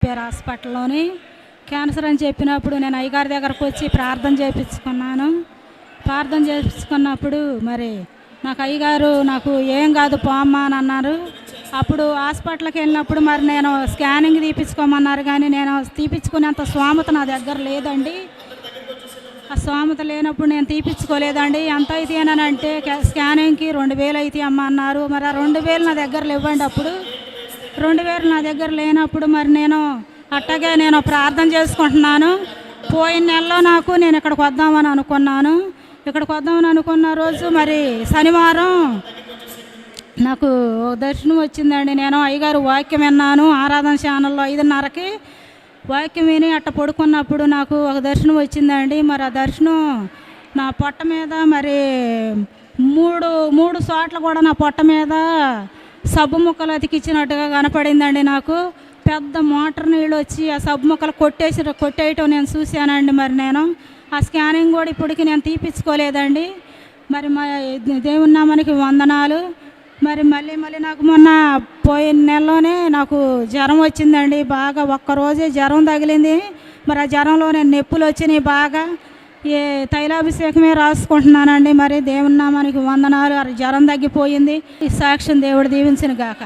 చెప్పారు హాస్పిటల్లోని. క్యాన్సర్ అని చెప్పినప్పుడు నేను అయ్యగారి దగ్గరకు వచ్చి ప్రార్థన చేయించుకున్నాను. ప్రార్థన చేయించుకున్నప్పుడు మరి నాకు అయ్యగారు నాకు ఏం కాదు పోమ్మా అని అన్నారు. అప్పుడు హాస్పిటల్కి వెళ్ళినప్పుడు మరి నేను స్కానింగ్ తీపించుకోమన్నారు, కానీ నేను తీపించుకునేంత స్తోమత నా దగ్గర లేదండి. ఆ స్తోమత లేనప్పుడు నేను తీపించుకోలేదండి. ఎంత అయితే అంటే స్కానింగ్కి 2000 అయితే అమ్మ అన్నారు. మరి ఆ 2000 నా దగ్గర లేవండి. అప్పుడు 2000 నా దగ్గర లేనప్పుడు మరి నేను అట్టగే నేను ప్రార్థన చేసుకుంటున్నాను. పోయిన నెలలో నేను ఇక్కడికి వద్దామని అనుకున్నాను. ఇక్కడికి వద్దామని అనుకున్న రోజు మరి శనివారం నాకు దర్శనం వచ్చిందండి. నేను అయ్యగారు వాక్యం విన్నాను ఆరాధన ఛానల్లో 5:30కి వాక్యం విని అట్ట పడుకున్నప్పుడు నాకు ఒక దర్శనం వచ్చిందండి. మరి ఆ దర్శనం నా పొట్ట మీద మరి మూడు చోట్ల కూడా నా పొట్ట మీద సబ్బు ముక్కలు అతికిచ్చినట్టుగా కనపడిందండి. నాకు పెద్ద మోటార్ నీళ్ళు వచ్చి ఆ సబ్బు ముక్కలు కొట్టేయటం నేను చూశానండి. మరి నేను ఆ స్కానింగ్ కూడా ఇప్పటికి నేను తీపించుకోలేదండి. మరి మా దేవుని నామానికి వందనాలు. మరి మళ్ళీ నాకు మొన్న పోయిన నెలలోనే నాకు జ్వరం వచ్చిందండి. బాగా ఒక్కరోజే జ్వరం తగిలింది. మరి ఆ జ్వరంలో నేను నొప్పులు వచ్చినాయి బాగా. తైలాభిషేకమే రాసుకుంటున్నానండి. మరి దేవుని నామానికి వందనాలు. జ్వరం తగ్గిపోయింది. ఈ సాక్ష్యం దేవుడు దీవించిన గాక.